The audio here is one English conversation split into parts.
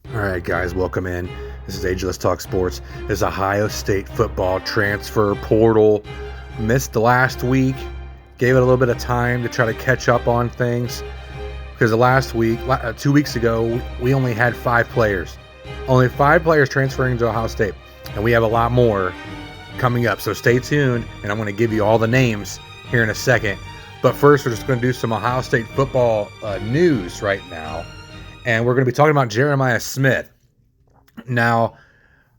All right, guys, welcome in. This is Ageless Talk Sports. This is Ohio State football transfer portal. Missed last week. Gave it a little bit of time to try to catch up on things. Because last week, 2 weeks ago, we only had 5 players. Only 5 players transferring to Ohio State. And we have a lot more coming up. So stay tuned, and I'm going to give you all the names here in a second. But first, we're just going to do some Ohio State football news right now. And we're going to be talking about Jeremiah Smith. Now,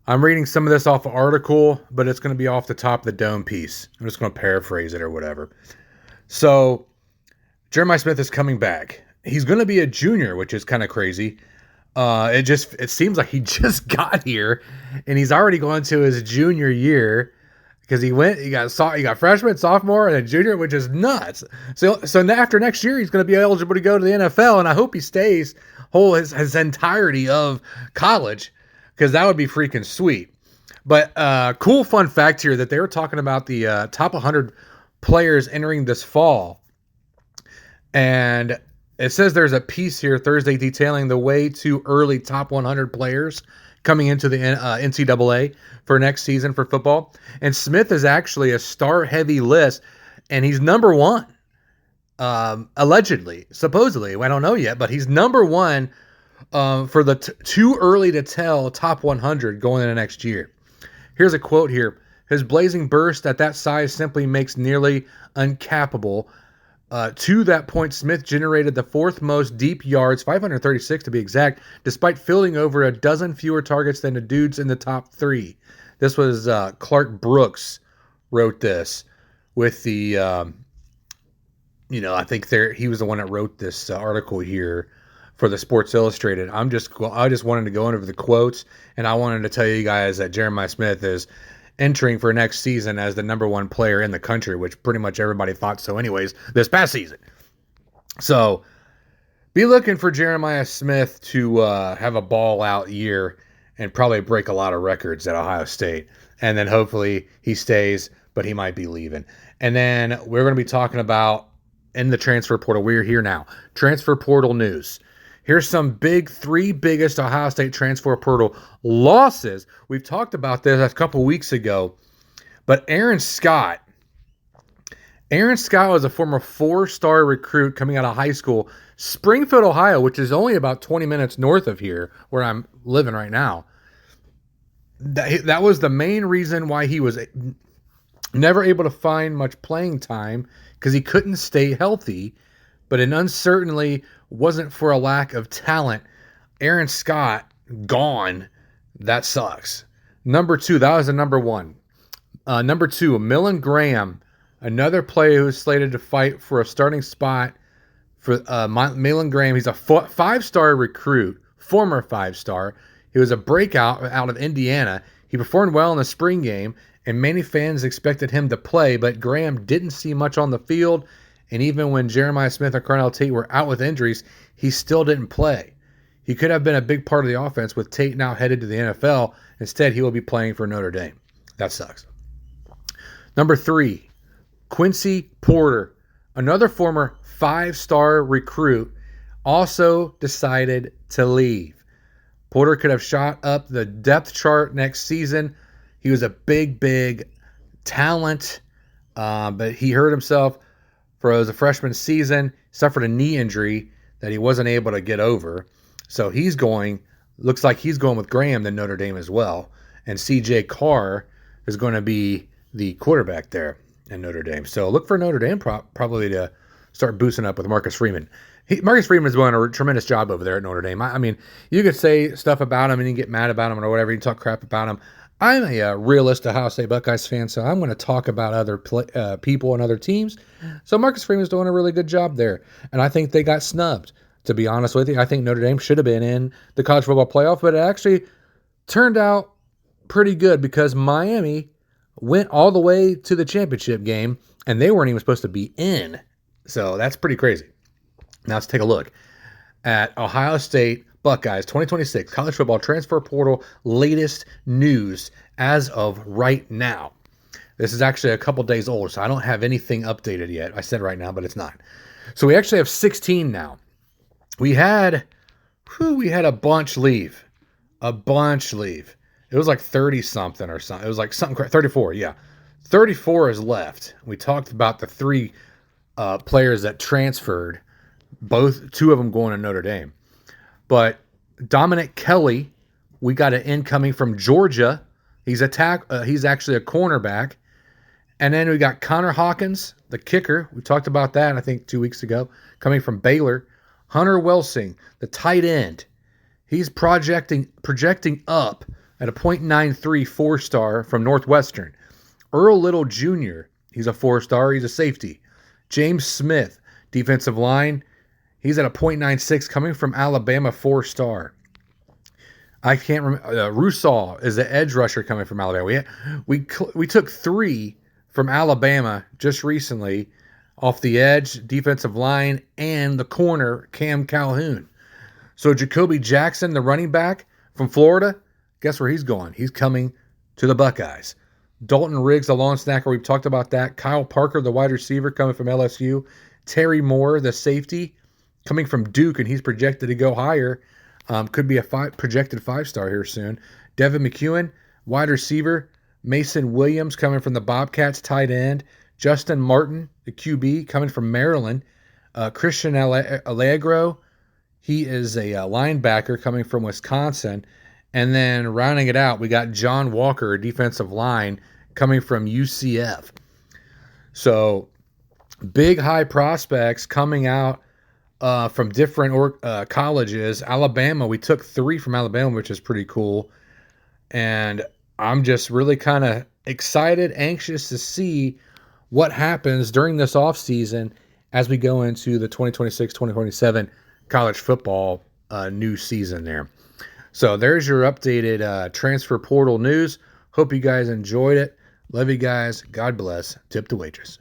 I'm reading some of this off an article, but it's going to be off the top of the dome piece. I'm just going to paraphrase it or whatever. So, Jeremiah Smith is coming back. He's going to be a junior, which is kind of crazy. It seems like he just got here, and he's already going to his junior year because he got freshman, sophomore, and then junior, which is nuts. So after next year, he's going to be eligible to go to the NFL, and I hope he stays his entirety of college, because that would be freaking sweet. But cool fun fact here that they were talking about the top 100 players entering this fall, and it says there's a piece here Thursday detailing the way too early top 100 players coming into the NCAA for next season for football. And Smith is actually a star-heavy list, and he's number 1. Allegedly, supposedly, I don't know yet, but he's number 1 for the too early to tell top 100 going into next year. Here's a quote here. His blazing burst at that size simply makes nearly uncappable. To that point, Smith generated the 4th most deep yards, 536 to be exact, despite fielding over a dozen fewer targets than the dudes in the top 3. This was Clark Brooks wrote this with the, I think he was the one that wrote this article here for the Sports Illustrated. I just wanted to go over the quotes, and I wanted to tell you guys that Jeremiah Smith is entering for next season as the number 1 player in the country, which pretty much everybody thought so anyways this past season. So be looking for Jeremiah Smith to have a ball out year and probably break a lot of records at Ohio State. And then hopefully he stays, but he might be leaving. And then we're going to be talking about in the transfer portal. We're here now. Transfer portal news. Here's some 3 biggest Ohio State transfer portal losses. We've talked about this a couple weeks ago, but Aaron Scott was a former 4-star recruit coming out of high school, Springfield, Ohio, which is only about 20 minutes north of here where I'm living right now. That was the main reason why he was never able to find much playing time, because he couldn't stay healthy, but it uncertainly wasn't for a lack of talent. Aaron Scott gone. That sucks. Number 2, that was the number 1. Number 2, Millen Graham, another player who's slated to fight for a starting spot for Millen Graham. He's a 5-star recruit, former 5-star. He was a breakout out of Indiana. He performed well in the spring game, and many fans expected him to play, but Graham didn't see much on the field. And even when Jeremiah Smith and Carnell Tate were out with injuries, he still didn't play. He could have been a big part of the offense with Tate now headed to the NFL. Instead, he will be playing for Notre Dame. That sucks. Number 3, Quincy Porter, another former 5-star recruit, also decided to leave. Porter could have shot up the depth chart next season. He was a big talent, but he hurt himself for his freshman season, suffered a knee injury that he wasn't able to get over. So looks like he's going with Graham than Notre Dame as well. And C.J. Carr is going to be the quarterback there in Notre Dame. So look for Notre Dame probably to start boosting up with Marcus Freeman. Marcus Freeman's doing a tremendous job over there at Notre Dame. I mean, you could say stuff about him and you can get mad about him or whatever. You can talk crap about him. I'm a realist Ohio State Buckeyes fan, so I'm going to talk about other people and other teams. So Marcus Freeman's doing a really good job there, and I think they got snubbed. To be honest with you, I think Notre Dame should have been in the college football playoff, but it actually turned out pretty good because Miami went all the way to the championship game, and they weren't even supposed to be in. So that's pretty crazy. Now let's take a look at Ohio State Buckeyes 2026 college football transfer portal latest news as of right now. This is actually a couple days old, so I don't have anything updated yet. I said right now, but it's not. So we actually have 16 now. We had a bunch leave. A bunch leave. It was like 30 something or something. It was like something 34, yeah. 34 is left. We talked about the three players that transferred, two of them going to Notre Dame. But Dominic Kelly, we got an incoming from Georgia. He's he's actually a cornerback. And then we got Connor Hawkins, the kicker. We talked about that, I think, 2 weeks ago, coming from Baylor. Hunter Welsing, the tight end. He's projecting up at a .93 4-star from Northwestern. Earl Little Jr., he's a 4-star. He's a safety. James Smith, defensive line. He's at a .96 coming from Alabama, 4-star. I can't remember. Russaw is the edge rusher coming from Alabama. We took 3 from Alabama just recently off the edge, defensive line, and the corner, Cam Calhoun. So Jacoby Jackson, the running back from Florida, guess where he's going? He's coming to the Buckeyes. Dalton Riggs, the long snacker, we've talked about that. Kyle Parker, the wide receiver, coming from LSU. Terry Moore, the safety, coming from Duke, and he's projected to go higher. Could be a projected 5-star here soon. Devin McEwen, wide receiver. Mason Williams, coming from the Bobcats, tight end. Justin Martin, the QB, coming from Maryland. Christian Allegro, he is a linebacker coming from Wisconsin. And then rounding it out, we got John Walker, a defensive line, coming from UCF. So big high prospects coming out from different colleges. Alabama, we took 3 from Alabama, which is pretty cool. And I'm just really kind of excited, anxious to see what happens during this offseason as we go into the 2026-2027 college football new season there. So there's your updated transfer portal news. Hope you guys enjoyed it. Love you guys. God bless. Tip the waitress.